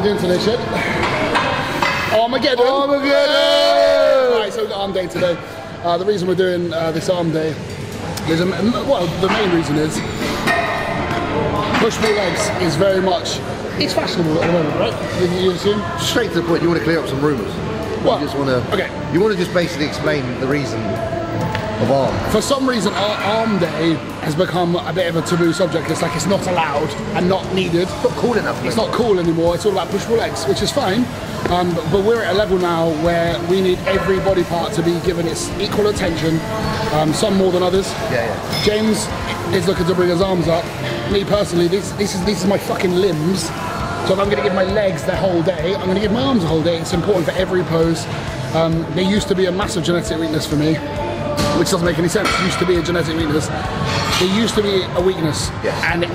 doing today, Shed? Armageddon! Armageddon! Right, so we've got arm day today. The reason we're doing this arm day is, well, the main reason is push-pull legs is very much, it's fashionable at the moment, right? You assume? Straight to the point, you want to clear up some rumours. What? You just want to, okay. You want to just basically explain the reason of arm. For some reason, arm day has become a bit of a taboo subject. It's like it's not allowed and not needed. It's not cool enough. It's not cool anymore. It's all about push-pull legs, which is fine. But we're at a level now where we need every body part to be given its equal attention. Some more than others. Yeah. James is looking to bring his arms up. Me personally, these are my fucking limbs. So if I'm going to give my legs the whole day, I'm going to give my arms the whole day. It's important for every pose. There used to be a massive genetic weakness for me, which doesn't make any sense. It used to be a genetic weakness. There used to be a weakness, yes. And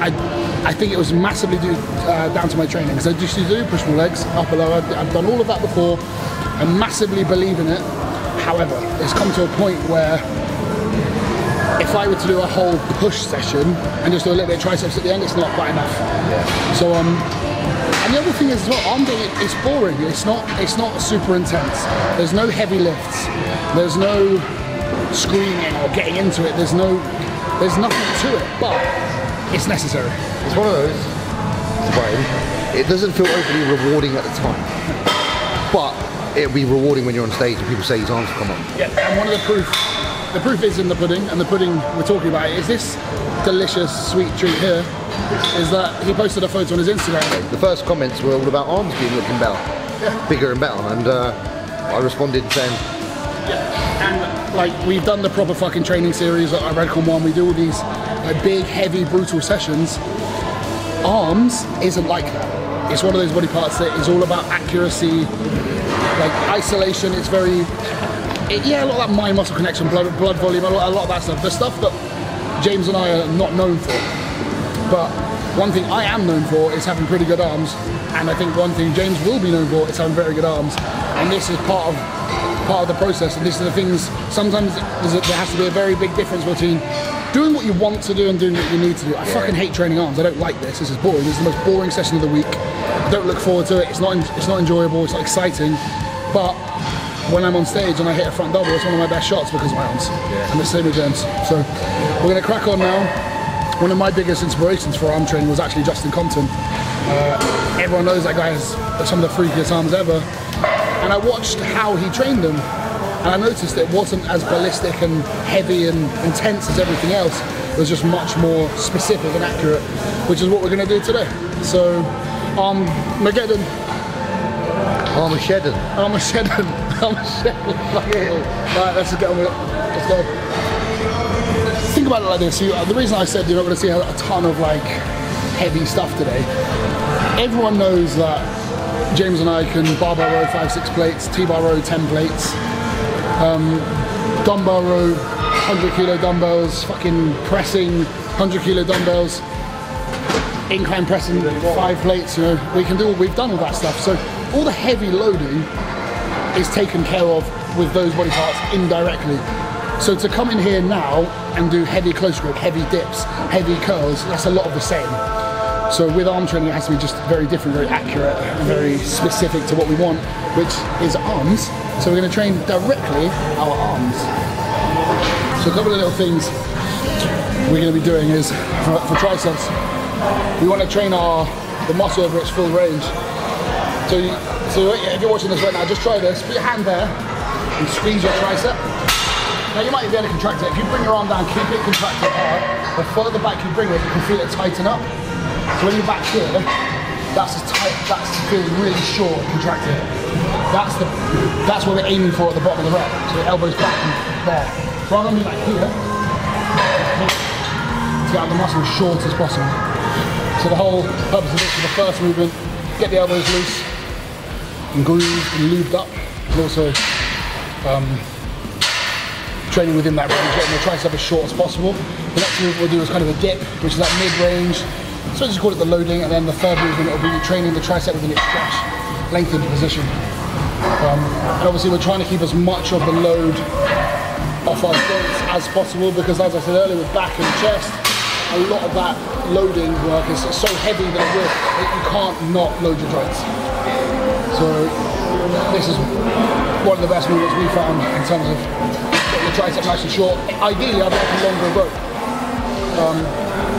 I think it was massively down to my training, because I used to do push-pull legs, upper lower. I've done all of that before. I massively believe in it. However, it's come to a point where if I were to do a whole push session and just do a little bit of triceps at the end, it's not quite enough. Yeah. So and the other thing is as well, arm day, it's boring. It's not super intense. There's no heavy lifts. There's no screaming or getting into it. There's nothing to it, but it's necessary. It's one of those, it doesn't feel overly rewarding at the time, but it'll be rewarding when you're on stage and people say his arms come up. Yeah, and one of the proof is in the pudding, and the pudding we're talking about is this delicious sweet treat here, is that he posted a photo on his Instagram. The first comments were all about arms being looking better, bigger and better, and I responded saying, yeah, and like we've done the proper fucking training series at Redcon 1, we do all these big, heavy, brutal sessions. Arms isn't like that. It's one of those body parts that is all about accuracy, like isolation. It's very, a lot of that mind-muscle connection, blood volume, a lot of that stuff. The stuff that James and I are not known for. But one thing I am known for is having pretty good arms, and I think one thing James will be known for is having very good arms. And this is part of the process, and these are the things, sometimes there has to be a very big difference between doing what you want to do and doing what you need to do. I fucking hate training arms. I don't like this. This is boring. This is the most boring session of the week. I don't look forward to it. It's not enjoyable. It's not exciting. But when I'm on stage and I hit a front double, it's one of my best shots because of my arms. And the same with James. So we're going to crack on now. One of my biggest inspirations for arm training was actually Justin Compton. Everyone knows that guy has some of the freakiest arms ever. And I watched how he trained them, and I noticed it wasn't as ballistic and heavy and intense as everything else. It was just much more specific and accurate, which is what we're going to do today. So, Armageddon. Armageddon. Armageddon. Armageddon. Right, let's get on with it. Let's go. Think about it like this. The reason I said you're not going to see a ton of like heavy stuff today, everyone knows that James and I can barbell row 5-6 plates, T-bar row 10 plates, dumbbell row 100 kilo dumbbells, fucking pressing 100 kilo dumbbells, incline pressing 5 plates. You know, we can do. We've done all that stuff. So all the heavy loading is taken care of with those body parts indirectly. So to come in here now and do heavy close grip, heavy dips, heavy curls, that's a lot of the same. So with arm training, it has to be just very different, very accurate, and very specific to what we want, which is arms. So we're going to train directly our arms. So a couple of little things we're going to be doing is, for triceps, we want to train the muscle over its full range. So if you're watching this right now, just try this. Put your hand there and squeeze your tricep. Now you might be able to contract it. If you bring your arm down, keep it contracted hard. The further back you bring it, you can feel it tighten up. So when you're back here, that's as tight, that feels really short and contracted. That's what we're aiming for at the bottom of the rep. So the elbows back and there. Rather than be like here, to get the muscle as short as possible. So the whole purpose of this is the first movement, get the elbows loose and grooved and lubed up, and also training within that range, getting the tricep as short as possible. The next move we'll do is kind of a dip, which is that mid-range. So just call it the loading, and then the third movement will be training the tricep within its stretch, lengthened position. And obviously we're trying to keep as much of the load off our joints as possible, because as I said earlier, with back and chest, a lot of that loading work is so heavy that you can't not load your joints. So this is one of the best movements we found in terms of getting the tricep nice and short. Ideally, I'd like a longer rope.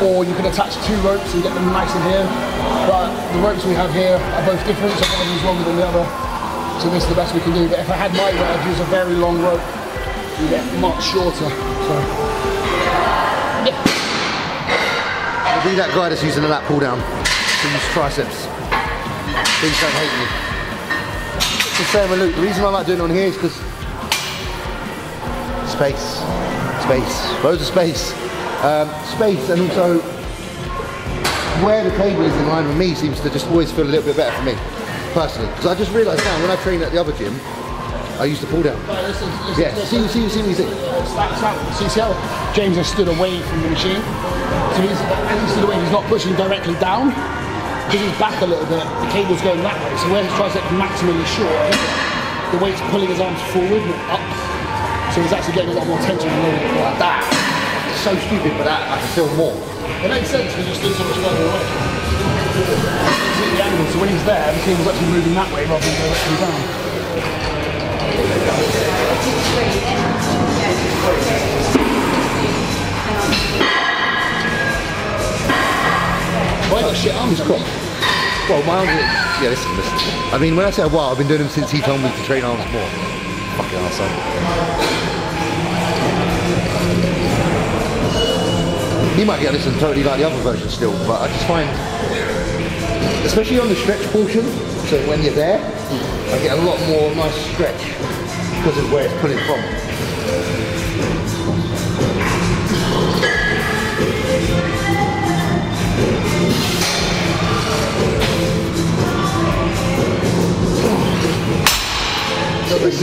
Or you can attach 2 ropes and get them nice in here. But the ropes we have here are both different, so one of them is longer than the other. So this is the best we can do. But if I had my way, I'd use a very long rope and get much shorter. So, yeah. I'll be that guy that's using a lat pull down to use triceps. Please don't hate me. It's the same with Luke. The reason I like doing it on here is because space, loads of space. Space, and also where the cable is in line with me seems to just always feel a little bit better for me, personally. Because I just realised now, when I train at the other gym, I used to pull down. Listen, yeah, see what you see. See how James has stood away from the machine? So he's stood away, he's not pushing directly down. Because he's back a little bit, the cable's going that way. So where his tricep maximally short, the weight's pulling his arms forward, not up. So he's actually getting a lot more tension and loading like that. It's so stupid, but I can feel more. It makes sense because you're still so much further away. See the angle, so when he's there, the cable's actually moving that way rather than directly down. Why got shit arms? Well, my arms are, yeah, listen. I mean, when I say a while, I've been doing them since he told me to train arms more. Fucking arsehole. He might get this and totally like the other version still, but I just find, especially on the stretch portion, so when you're there, I get a lot more nice stretch because of where it's pulling from.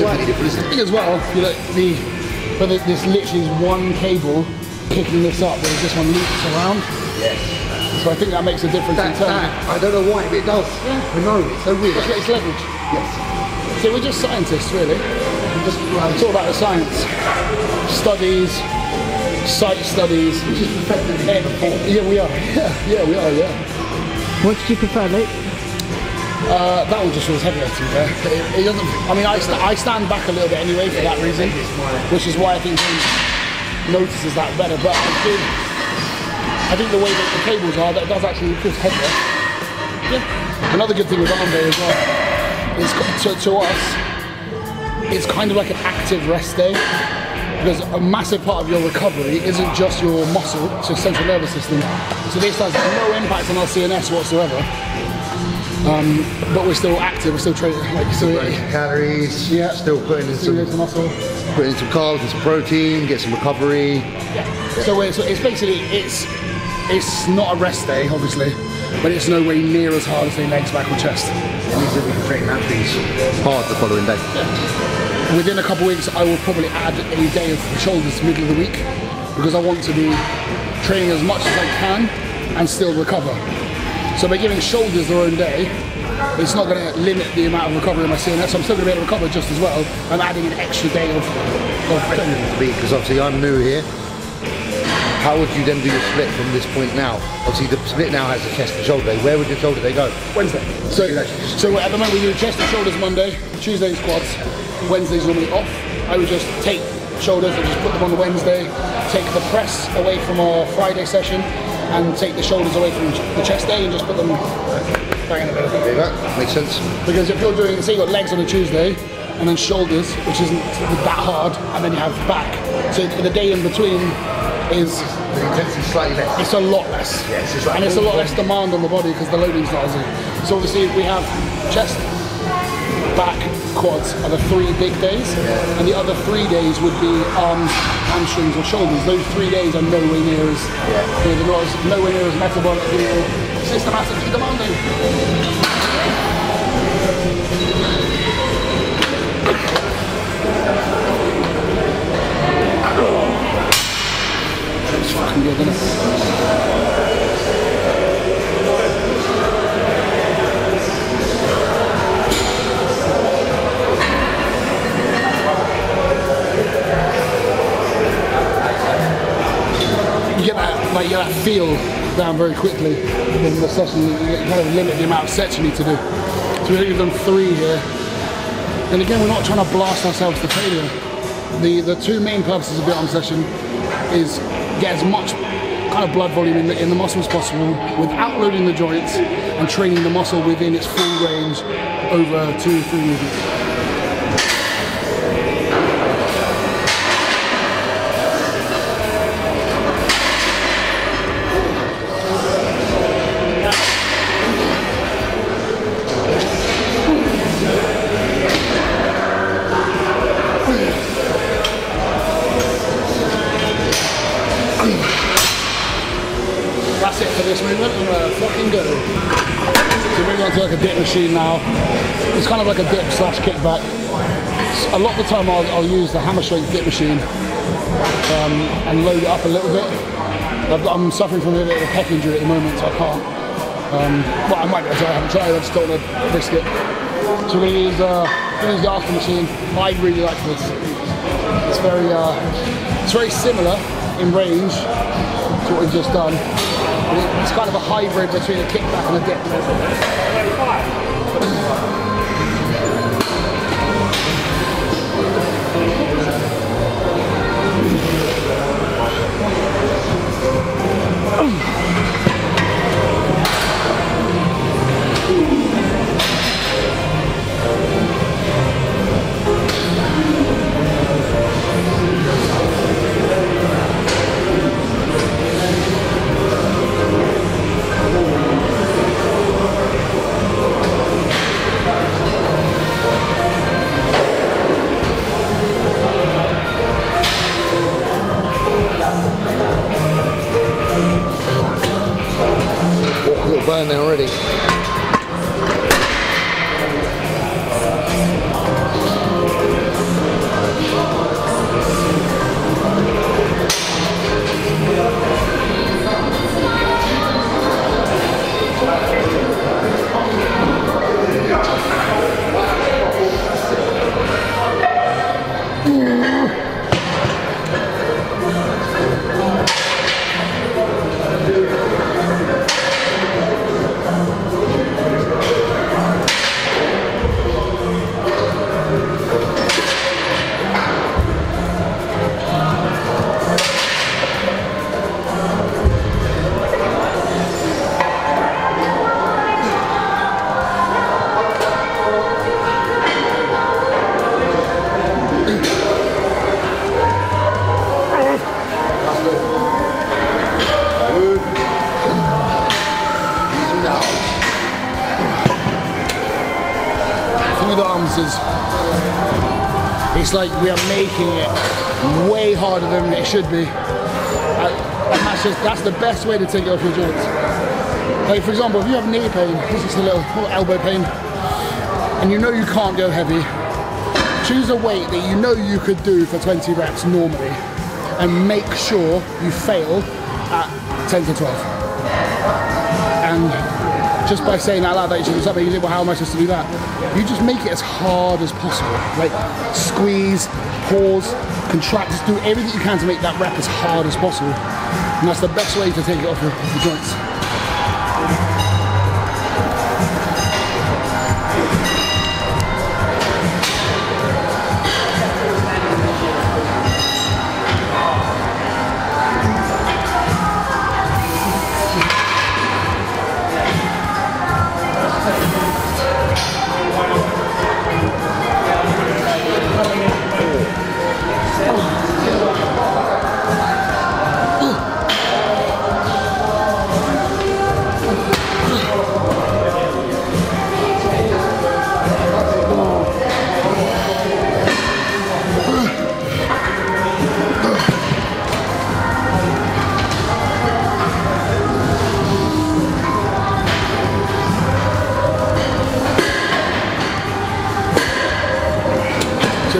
I think as well, you know, but this literally is one cable picking this up, whereas this one loops around. Yes. So I think that makes a difference in terms of... I don't know why, but it does. Yeah. I know, it's so weird. It's leverage. Yes. So we're just scientists, really. It's all about the science. Studies, site studies. Which is perfected before. Yeah, we are. Yeah, we are, yeah. What did you prefer, Luke? That one just feels heavier to me there. It doesn't... I mean, I stand back a little bit anyway for that reason, which is why I think James notices that better, but I think the way that the cables are, that does actually feel heavier. Yeah. Another good thing with Armsageddon as well is to us, it's kind of like an active rest day, because a massive part of your recovery isn't just your muscle, it's your central nervous system. So this has no impact on our CNS whatsoever. But we're still active, we're still training, like so calories, yeah, still putting in some muscle, putting in some carbs and some protein, get some recovery. Yeah. So it's basically it's not a rest day, obviously, but it's no way near as hard as say legs, back, or chest. It means that we can train hamstrings hard the following day. Yeah. Within a couple of weeks, I will probably add a day of shoulders middle of the week, because I want to be training as much as I can and still recover. So by giving shoulders their own day, it's not going to limit the amount of recovery in my CNS. I'm still going to be able to recover just as well. I'm adding an extra day of training. Because obviously I'm new here. How would you then do your split from this point now? Obviously the split now has a chest and shoulder day. Where would your shoulder day go? Wednesday. So at the moment we do chest and shoulders Monday, Tuesday squats, Wednesday's normally off. I would just take shoulders and just put them on the Wednesday, take the press away from our Friday session, and take the shoulders away from the chest day and just put them bang in the middle. There you go. Makes sense. Because if you're doing, say you got legs on a Tuesday, and then shoulders, which isn't that hard, and then you have back. So the day in between is... The intensity slightly less. It's a lot less. Yes, it's like and it's a lot less demand on the body because the loading's not as easy. So obviously we have chest, back, quads are the 3 big days, and the other 3 days would be arms, hamstrings or shoulders. Those 3 days are nowhere near as nowhere near as metabolically or systematically demanding. It's fucking good, isn't it? You get that like you get that feel down very quickly in the session. You kind of limit the amount of sets you need to do. So we've done 3 here. And again, we're not trying to blast ourselves to failure. The 2 main purposes of the arm session is get as much kind of blood volume in the muscle as possible without loading the joints and training the muscle within its full range over 2-3 movements. That's it for this movement. I'm gonna fucking go. So moving on to like a dip machine now. It's kind of like a dip / kickback. A lot of the time I'll use the hammer strength dip machine and load it up a little bit. I'm suffering from a bit of a pec injury at the moment, so I can't. Well, I might be able to. I haven't tried. I just don't want to risk it. So we're gonna use the after machine. I really like this. It's very similar in range to what we've just done. It's kind of a hybrid between a kickback and a dip. Burn there already. It's like we are making it way harder than it should be. And that's the best way to take it off your joints. Like for example, if you have knee pain, this is a little elbow pain, and you know you can't go heavy, choose a weight that you know you could do for 20 reps normally, and make sure you fail at 10 to 12. And just by saying out loud that you should do something, you think, well, how am I supposed to do that? You just make it as hard as possible. Like squeeze, pause, contract, just do everything you can to make that rep as hard as possible. And that's the best way to take it off your joints.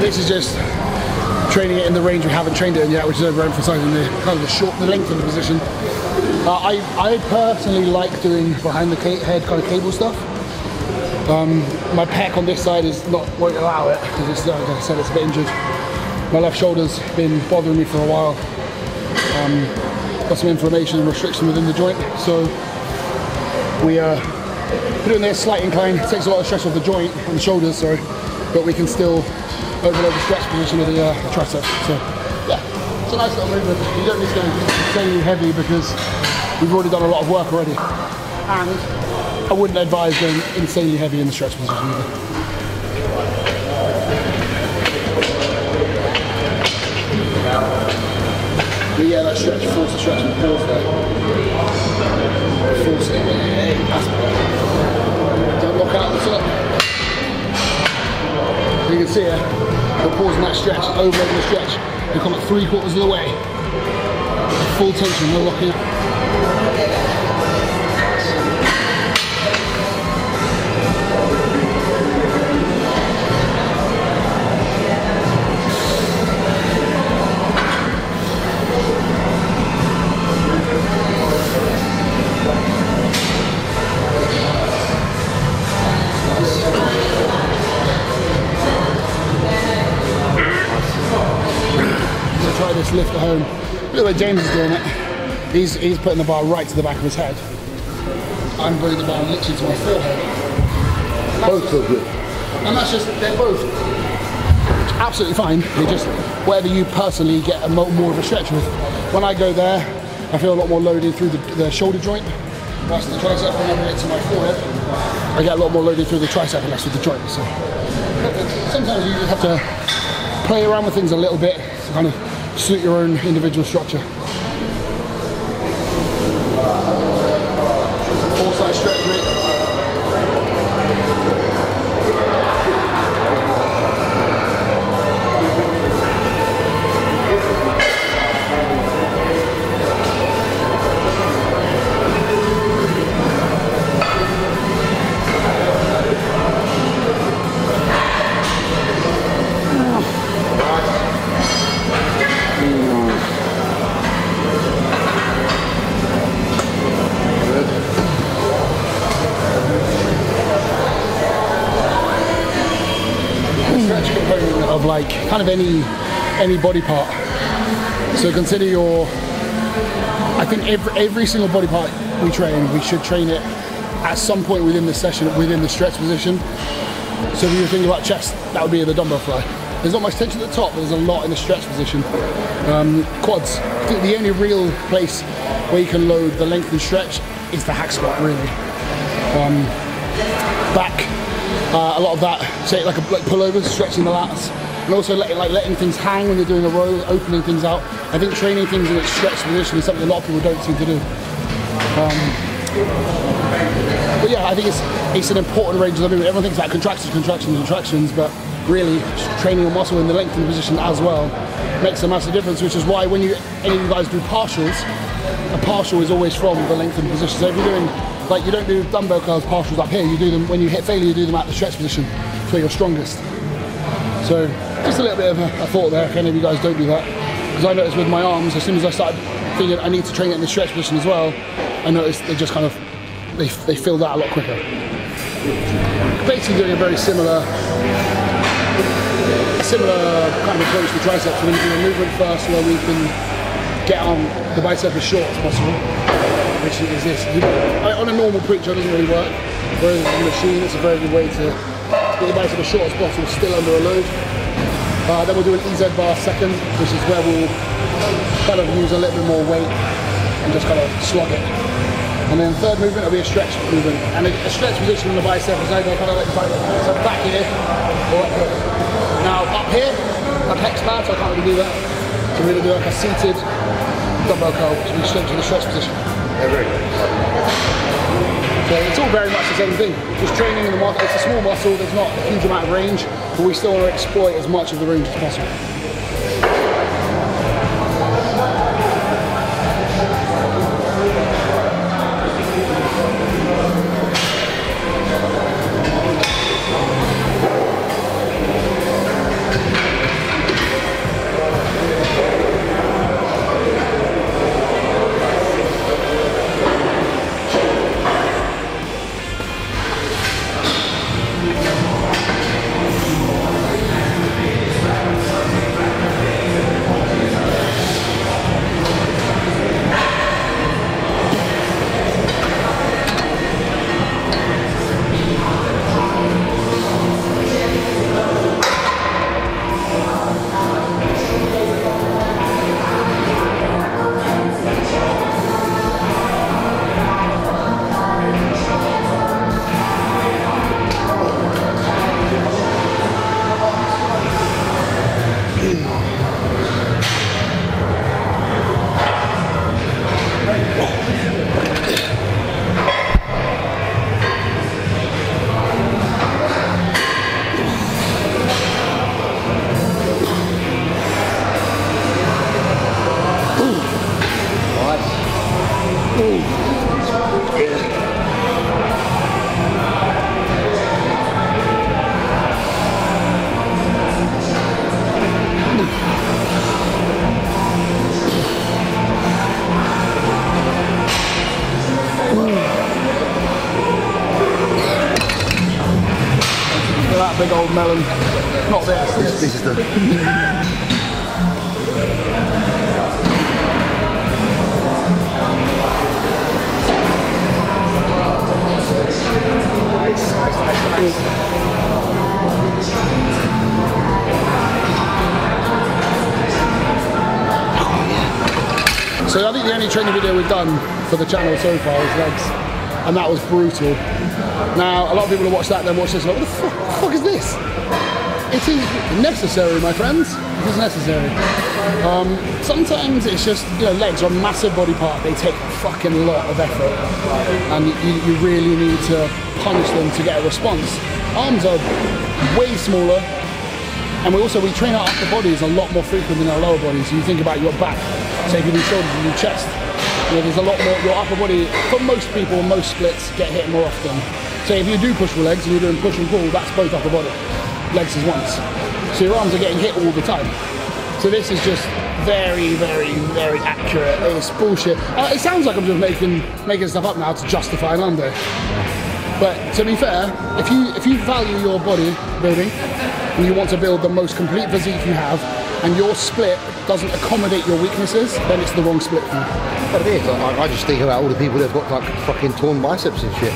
This is just training it in the range we haven't trained it in yet, which is overemphasizing the kind of the length of the position. I personally like doing behind the head kind of cable stuff. My pec on this side won't allow it because it's, like I said, it's a bit injured. My left shoulder's been bothering me for a while. got some inflammation and restriction within the joint. So we are doing this slight incline. It takes a lot of stress off the joint, on the shoulders, sorry, but we can still overload the stretch position of the tricep. So yeah, it's a nice little movement. You don't need to go insanely heavy because we've already done a lot of work already. And I wouldn't advise going insanely heavy in the stretch position either. But yeah, that stretch, force the stretch and pause there. Force it, hey, that's better. Don't lock out the top. You can see here, we're pausing that stretch, overloading the stretch. We come at 3/4 of the way. Full tension, no locking out. Try this lift at home. Look the way James is doing it. He's putting the bar right to the back of his head. I'm putting the bar literally to my forehead. Both feel good. And that's just, they're both absolutely fine. They just, whatever you personally get more of a stretch with. When I go there, I feel a lot more loaded through the shoulder joint. Whilst the tricep, when I bring it to my forehead, I get a lot more loaded through the tricep and less with the joint. So sometimes you just have to play around with things a little bit to kind of suit your own individual structure. Full side stretch, mate. Of like kind of any body part. So consider I think every single body part we train, we should train it at some point within the session, within the stretch position. So if you think about chest, that would be the dumbbell fly. There's not much tension at the top, but there's a lot in the stretch position. Quads, I think the only real place where you can load the length and stretch is the hack squat, really. Back, a lot of that, say like pullovers, stretching the lats, and also letting things hang when you're doing a row, opening things out. I think training things in its stretch position is something a lot of people don't seem to do. But yeah, I think it's an important range of the movement. Everyone thinks about contractions, but really training your muscle in the lengthened position as well makes a massive difference, which is why when any of you guys do partials, a partial is always from the lengthened position. So if you're doing, like, you don't do dumbbell curls partials up here, you do them, when you hit failure, you do them at the stretch position. It's where you're strongest. So just a little bit of a thought there if any of you guys don't do that. Because I noticed with my arms, as soon as I started thinking I need to train it in the stretch position as well, I noticed they just kind of, they filled out a lot quicker. Basically doing a very similar kind of approach to triceps. We're going to do a movement first where we can get on the bicep as short as possible, which is this. On a normal preacher, it doesn't really work, whereas on a machine, it's a very good way to get the bicep as short as possible, still under a load. Then we'll do an EZ bar second, which is where we'll kind of use a little bit more weight and just kind of slog it. And then third movement will be a stretch movement. And a stretch position on the bicep is either kind of like so back here or up here. Now up here, I've hex bad, so I can't really do that. So we're going to do like a seated dumbbell curl, which will be straight to the stretch position. So it's all very much the same thing. Just training in the muscle. It's a small muscle, there's not a huge amount of range, but we still want to exploit as much of the range as possible. That big old melon. Not this. This is the... So I think the only training video we've done for the channel so far is legs, and that was brutal. Now a lot of people will watch that, then watch this, and like, what the fuck is this? It is necessary, my friends. It is necessary. Sometimes it's just, you know, legs are a massive body part. They take a fucking lot of effort, and you really need to punish them to get a response. Arms are way smaller, and we train our upper bodies a lot more frequent than our lower bodies. So you think about your back, so if you do shoulders and your chest, you know, there's a lot more. Your upper body, for most people, most splits get hit more often. So if you do push pull legs and you're doing push and pull, that's both upper body. Legs is once. So your arms are getting hit all the time. So this is just very, very, very accurate. It's bullshit. It sounds like I'm just making stuff up now to justify an arm day. But to be fair, if you value your body building and you want to build the most complete physique you have, and your split doesn't accommodate your weaknesses, then it's the wrong split for you. But it is. I just think about all the people that've got like fucking torn biceps and shit.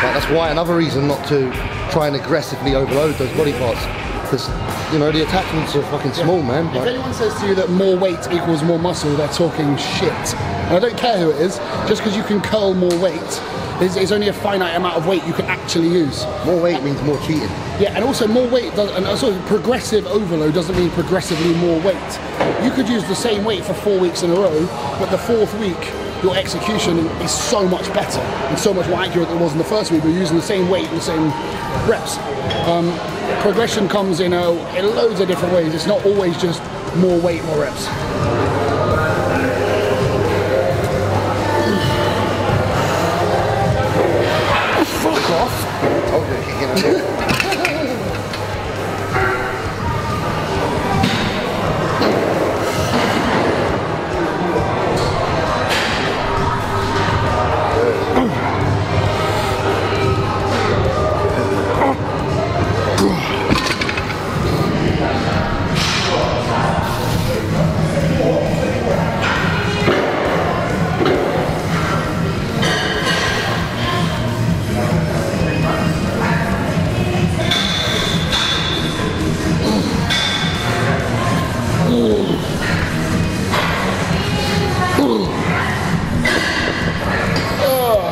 Like, that's why another reason not to try and aggressively overload those body parts, because you know the attachments are fucking small, man. If anyone says to you that more weight equals more muscle, they're talking shit. And I don't care who it is. Just because you can curl more weight, there's only a finite amount of weight you can actually use. More weight means more cheating. Yeah, and also more weight and also progressive overload doesn't mean progressively more weight. You could use the same weight for 4 weeks in a row, but the 4th week your execution is so much better and so much more accurate than it was in the first week. We're using the same weight and the same reps. Progression comes in loads of different ways. It's not always just more weight, more reps. Fuck off! Okay,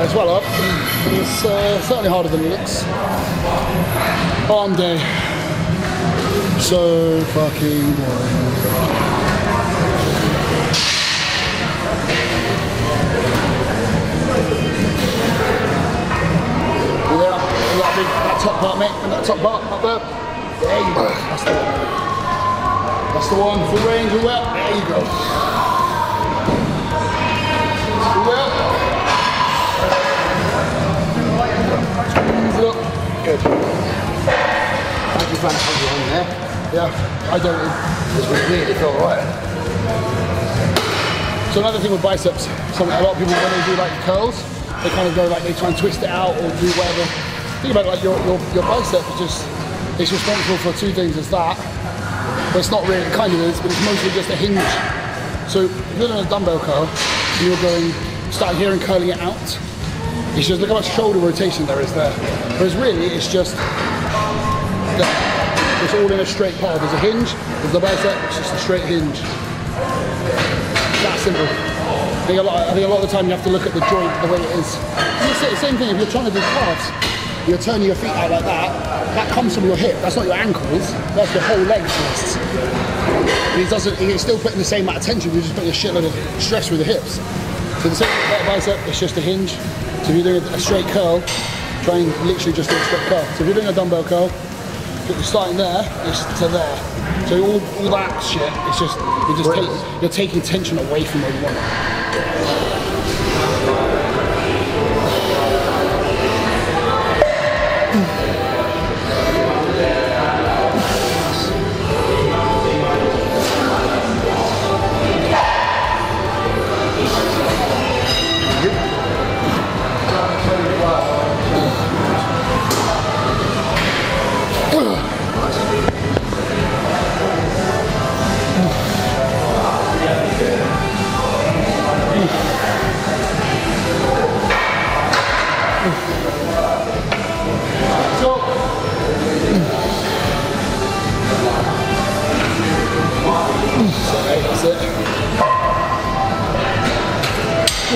It's well up. It's certainly harder than it looks. Arm day. So fucking boring. That top part, mate. And that top part up there. There you go. That's the one. That's the one. Full range, all well. There you go. All well. Look. Good. How do you find it on there? Yeah, I don't. It's really felt right. So another thing with biceps, a lot of people when they do like curls, they kind of go like they try and twist it out or do whatever. Think about it, like your bicep is just, it's responsible for 2 things. It's that, but it's not really, it kind of is, but it's mostly just a hinge. So if you're doing a dumbbell curl, you're going, starting here and curling it out. It's just, look how much shoulder rotation there is there. Whereas really, it's just, it's all in a straight path. There's a hinge, there's the bicep, it's just a straight hinge. That simple. I think a lot of the time you have to look at the joint the way it is. It's the same thing, if you're trying to do calves, you're turning your feet out like that, that comes from your hip, that's not your ankles, that's your whole leg twists. He's still putting the same amount of tension, you're just putting a shitload of stress through the hips. So the same bicep, it's just a hinge. So if you're doing a straight curl, try and literally just do a straight curl. So if you're doing a dumbbell curl, you're starting there, it's to there. So all that shit, it's just, you're taking tension away from where you want it.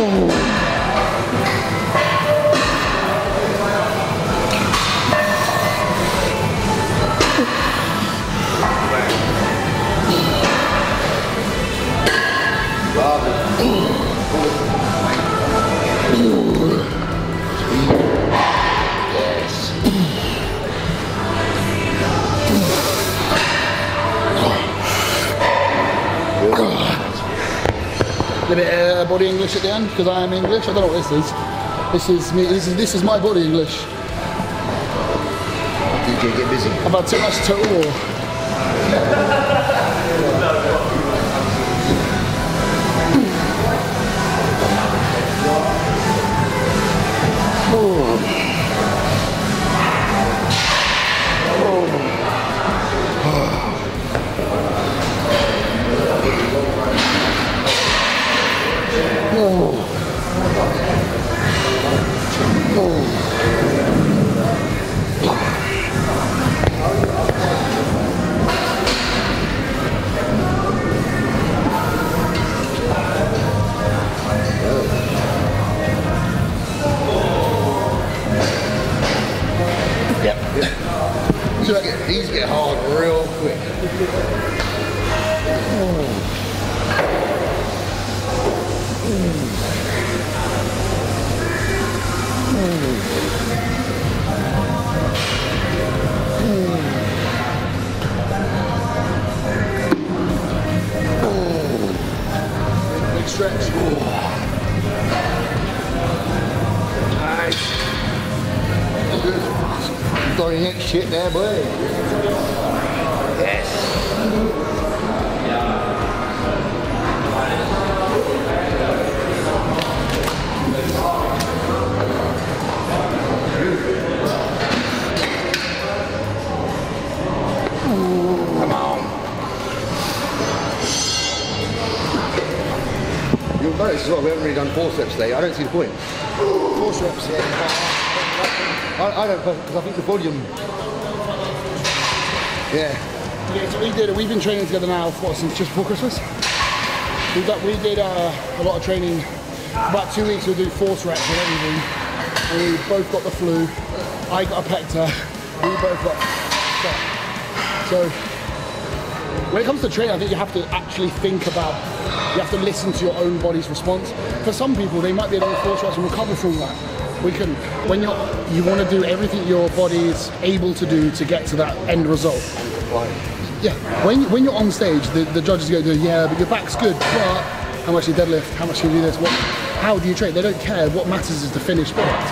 A bit body English at the end, because I am English. I don't know what this is. This is me. This is my body English. DJ, get busy. About too much total war. These get hard real quick. Big stretch. Nice. Good. Throwing that shit there, boy. Yes. Come on. You'll notice as well, we haven't really done forceps today. I don't see the point. Forceps, yeah. I don't, because I think the volume. Yeah. Yeah, so we've been training together now, since just before Christmas? We did a lot of training. About 2 weeks we'll do force reps and everything. And we both got the flu. I got a pector. We both got shot. So, when it comes to training, I think you have to actually think about, you have to listen to your own body's response. For some people, they might be able to do force reps and recover from that. We can. When you want to do everything your body is able to do to get to that end result. Yeah. When you're on stage, the judges go, yeah, but your back's good, but how much you deadlift, how much you do this, how do you train? They don't care. What matters is the finished product.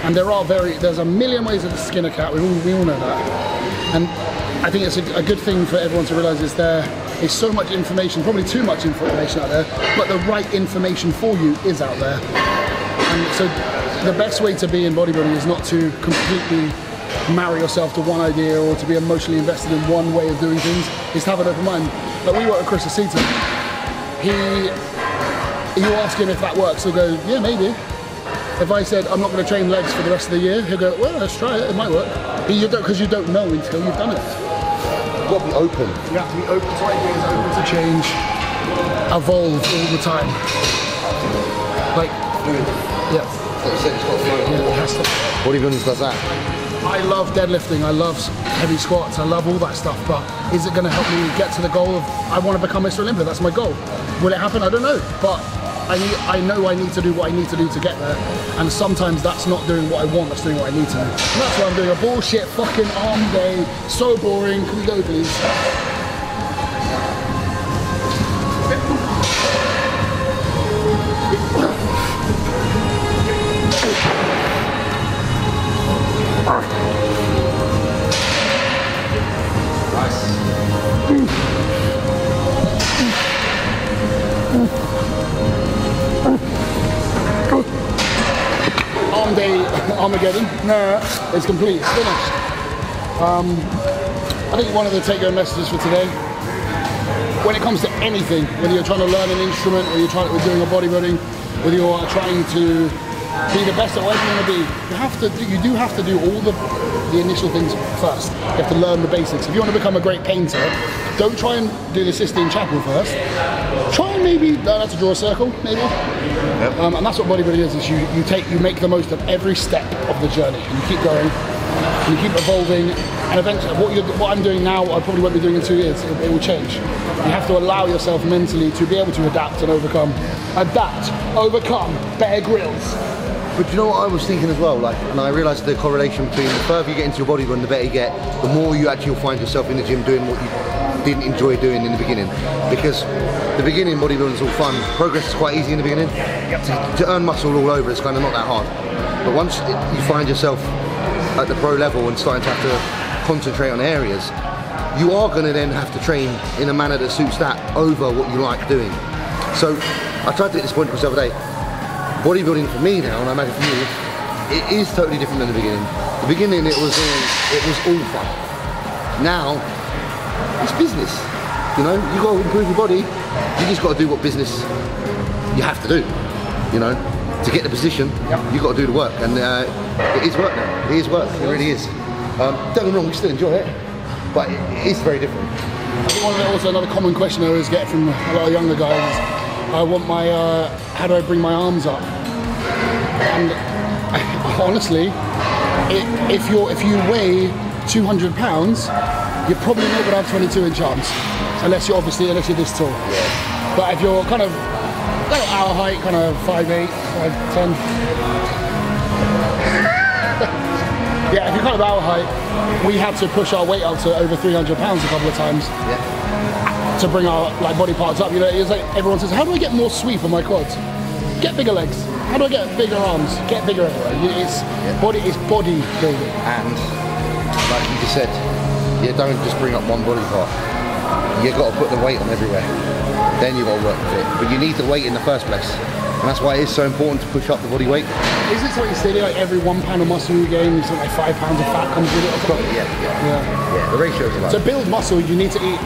And there's a million ways of skin a cat. We all know that. And I think it's a good thing for everyone to realise is there is so much information, probably too much information out there, but the right information for you is out there. And so the best way to be in bodybuilding is not to completely marry yourself to one idea or to be emotionally invested in one way of doing things, is to have an open mind. Like we work with Chris Asita. You ask him if that works, he'll go, yeah, maybe. If I said, I'm not going to train legs for the rest of the year, he'll go, well, let's try it, it might work. Because you don't know until you've done it. You've got to be open. You have to be open to ideas, open to change, evolve all the time. Like, yeah. It has to. Bodybuilding does that. I love deadlifting, I love heavy squats, I love all that stuff, but is it going to help me get to the goal of, I want to become Mr. Olympia, that's my goal. Will it happen? I don't know, but I know I need to do what I need to do to get there, and sometimes that's not doing what I want, that's doing what I need to do. And that's why I'm doing a bullshit fucking arm day, so boring, can we go please? Arm day Armageddon, it's complete, it's finished. I think one of the take-home messages for today, when it comes to anything, whether you're trying to learn an instrument or you're doing a bodybuilding, whether you're trying to be the best at whatever you want to be, you do have to do all the initial things first. You have to learn the basics. If you want to become a great painter, don't try and do the Sistine Chapel first. try and maybe learn how to draw a circle, maybe. Yep. And that's what bodybuilding is you make the most of every step of the journey, and you keep going, and you keep evolving, and eventually what I'm doing now, I probably won't be doing in 2 years. It will change. You have to allow yourself mentally to be able to adapt and overcome. Adapt, overcome, Bear Grylls. But you know what I was thinking as well, like, and I realised the correlation between the further you get into your bodybuilding, the better you get, the more you actually will find yourself in the gym doing what you didn't enjoy doing in the beginning. Because the beginning bodybuilding is all fun, progress is quite easy in the beginning. To earn muscle all over, it's kind of not that hard. But once you find yourself at the pro level and starting to have to concentrate on areas, you are going to then have to train in a manner that suits that over what you like doing. So I tried to get this point myself the other day. Bodybuilding for me now, and I imagine for you, it is totally different than the beginning. The beginning it was all fun. Now it's business. You know, you got to improve your body. You just got to do what business you have to do. You know, to get the position, you got to do the work, and it is work now. It is work. It really is. Don't get me wrong, we still enjoy it, but it is very different. I think also another common question I always get from a lot of younger guys is, I want my, how do I bring my arms up? And honestly, if you weigh 200 pounds, you're probably not gonna have 22-inch arms, unless you're this tall. Yeah. But if you're kind of our height, kind of 5'8", 5'10". Yeah, if you're kind of our height, we had to push our weight up to over 300 pounds a couple of times. Yeah. To bring our body parts up, you know, it's like everyone says, how do I get more sweep on my quads? Get bigger legs. How do I get bigger arms? Get bigger everywhere. It's body building. And like you just said, you don't just bring up one body part. You've got to put the weight on everywhere. Then you've got to work with it. But you need the weight in the first place. And that's why it is so important to push up the body weight. Is it something you say, like every 1 pound of muscle you gain, something like 5 pounds of fat comes with it? Probably, yeah. The ratio is like. To build muscle, you need to eat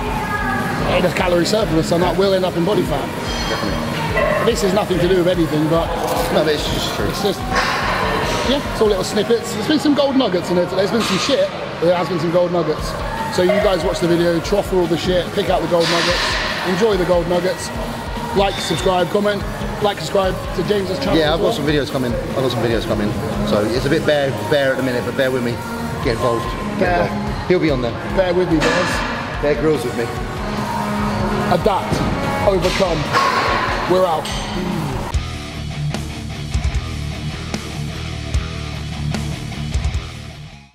a calorie surplus, and that will end up in body fat. Definitely. This has nothing to do with anything, but no, but it's just true. It's just, yeah, it's all little snippets. There's been some gold nuggets in it. There's been some shit, but there has been some gold nuggets. So you guys watch the video, trough for all the shit, pick out the gold nuggets, enjoy the gold nuggets. Like, subscribe, comment. Like, subscribe to James's channel. Yeah, I've got some videos coming. So it's a bit bare at the minute, but bear with me. Get involved. He'll be on there. Bear with me, boys. Bear Grylls with me. Adapt, overcome. We're out.